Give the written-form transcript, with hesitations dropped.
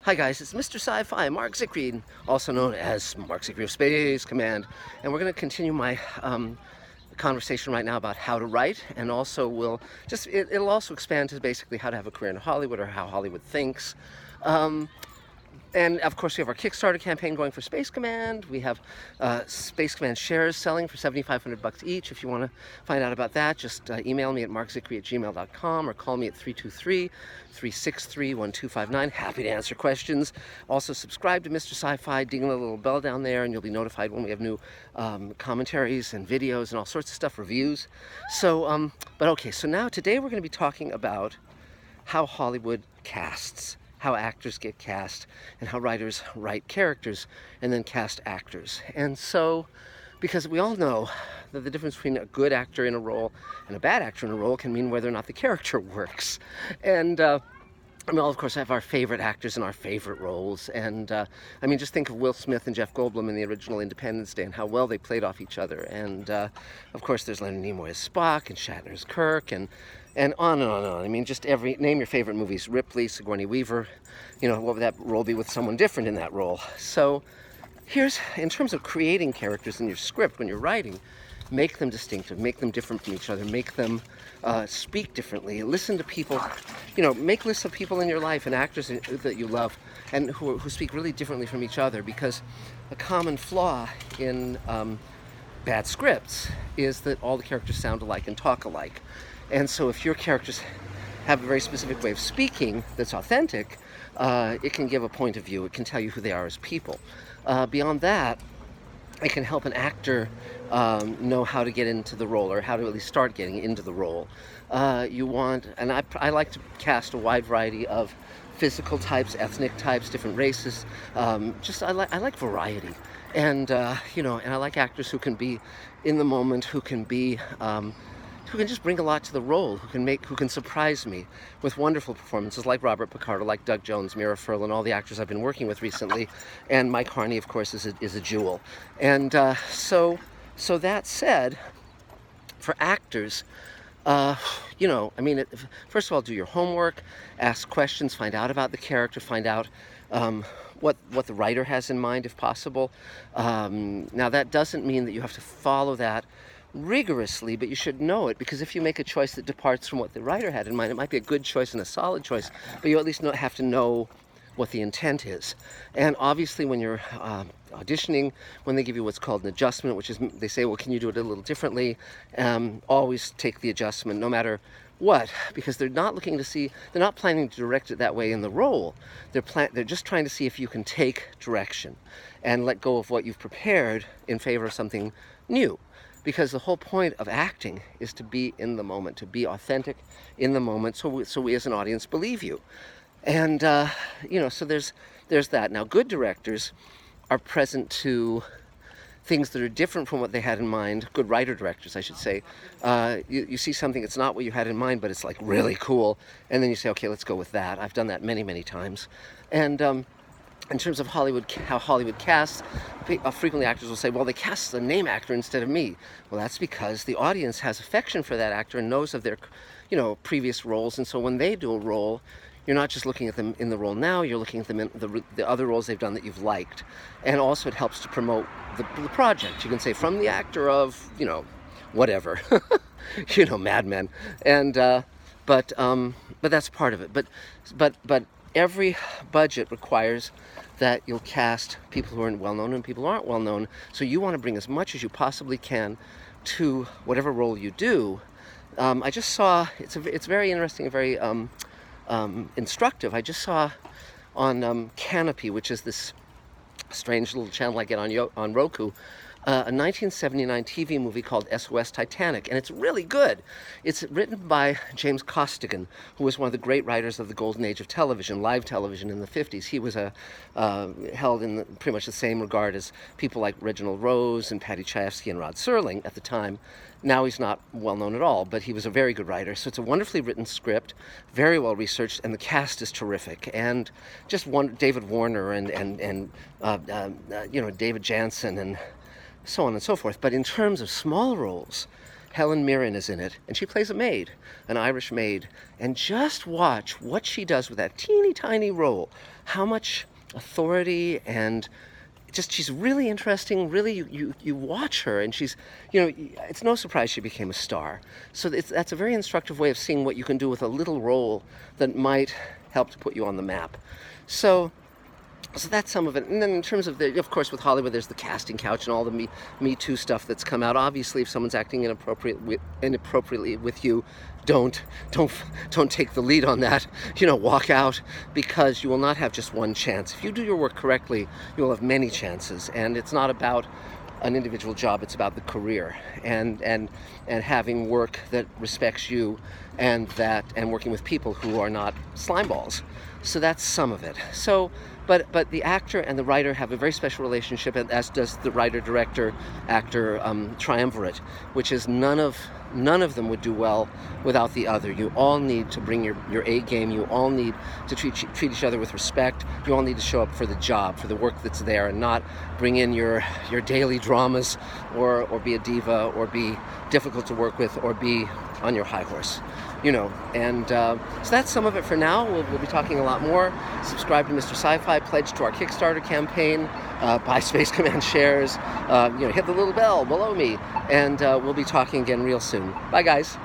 Hi guys, it's Mr. Sci-Fi, Mark Siegfried, also known as Mark Siegfried of Space Command, and we're going to continue my conversation right now about how to write, and also it'll also expand to basically how to have a career in Hollywood or how Hollywood thinks. And of course, we have our Kickstarter campaign going for Space Command. We have Space Command shares selling for $7,500 each. If you want to find out about that, just email me at markzickery@gmail.com or call me at 323-363-1259. Happy to answer questions. Also, subscribe to Mr. Sci-Fi, ding the little bell down there, and you'll be notified when we have new commentaries and videos and all sorts of stuff, reviews. So, but okay, so now today we're going to be talking about how Hollywood casts, how actors get cast, and how writers write characters and then cast actors. And so, because we all know that the difference between a good actor in a role and a bad actor in a role can mean whether or not the character works. And I mean, of course, I have our favorite actors in our favorite roles, and I mean, just think of Will Smith and Jeff Goldblum in the original Independence Day and how well they played off each other. And of course, there's Leonard Nimoy as Spock and Shatner as Kirk, and on and on and on. I mean, just name your favorite movies. Ripley, Sigourney Weaver. You know, what would that role be with someone different in that role? So here's, in terms of creating characters in your script when you're writing, make them distinctive, make them different from each other, make them speak differently, listen to people, you know, make lists of people in your life and actors that you love and who speak really differently from each other, because a common flaw in bad scripts is that all the characters sound alike and talk alike. And so if your characters have a very specific way of speaking that's authentic, it can give a point of view, it can tell you who they are as people. Beyond that, it can help an actor know how to get into the role, or how to at least start getting into the role. And I like to cast a wide variety of physical types, ethnic types, different races. I like variety, and you know, and I like actors who can be in the moment, who can just bring a lot to the role, who can surprise me with wonderful performances, like Robert Picardo, like Doug Jones, Mira Furlan, all the actors I've been working with recently, and Mike Harney, of course, is a jewel. And so that said, for actors, you know, I mean, first of all, do your homework, ask questions, find out about the character, find out what the writer has in mind, if possible. Now, that doesn't mean that you have to follow that rigorously, but you should know it, because if you make a choice that departs from what the writer had in mind, it might be a good choice and a solid choice, but you at least have to know what the intent is. And obviously, when you're auditioning, when they give you what's called an adjustment, which is, they say, well, can you do it a little differently? Always take the adjustment, no matter what, because they're not planning to direct it that way in the role. They're just trying to see if you can take direction and let go of what you've prepared in favor of something new. Because the whole point of acting is to be in the moment, to be authentic in the moment, so we as an audience believe you. And you know, so there's that. Now, good directors are present to things that are different from what they had in mind. Good writer-directors, I should say. You see something that's not what you had in mind, but it's like really cool, and then you say, okay, let's go with that. I've done that many, many times. And in terms of Hollywood, how Hollywood casts, frequently actors will say, well, they cast the name actor instead of me. Well, that's because the audience has affection for that actor and knows of their, you know, previous roles. And so when they do a role, you're not just looking at them in the role now, you're looking at them in the other roles they've done that you've liked. And also it helps to promote the project. You can say, from the actor of, you know, whatever, you know, Mad Men. And, but that's part of it. But every budget requires that you'll cast people who are well-known and people who aren't well-known. So you want to bring as much as you possibly can to whatever role you do. I just saw, it's very interesting and very instructive. I just saw on Canopy, which is this strange little channel I get on Roku, a 1979 TV movie called SOS Titanic, and it's really good. It's written by James Costigan, who was one of the great writers of the golden age of television, live television in the 50s. He was held in pretty much the same regard as people like Reginald Rose and Paddy Chayefsky and Rod Serling at the time. Now he's not well known at all, but he was a very good writer. So it's a wonderfully written script, very well researched, and the cast is terrific. And just David Warner and you know, David Jansen and so on and so forth. But in terms of small roles, Helen Mirren is in it, and she plays a maid, an Irish maid. And just watch what she does with that teeny tiny role. How much authority and just, she's really interesting. Really, you watch her, and she's, it's no surprise she became a star. So that's a very instructive way of seeing what you can do with a little role that might help to put you on the map. So that's some of it. And then in terms of of course, with Hollywood, there's the casting couch and all the Me Too stuff that's come out. Obviously, if someone's acting inappropriately with you, don't take the lead on that. Walk out, because you will not have just one chance. If you do your work correctly, you will have many chances. And it's not about an individual job, it's about the career, and having work that respects you, and working with people who are not slimeballs. So that's some of it. So but the actor and the writer have a very special relationship, as does the writer-director-actor triumvirate, which is none of them would do well without the other. You all need to bring your A game. You all need to treat each other with respect. You all need to show up for the job, for the work that's there, and not bring in your daily dramas, or be a diva, or be difficult to work with, or be on your high horse. And so that's some of it for now. We'll be talking a lot more. Subscribe to Mr. Sci-Fi, pledge to our Kickstarter campaign, buy Space Command shares, hit the little bell below me, and we'll be talking again real soon. Bye, guys.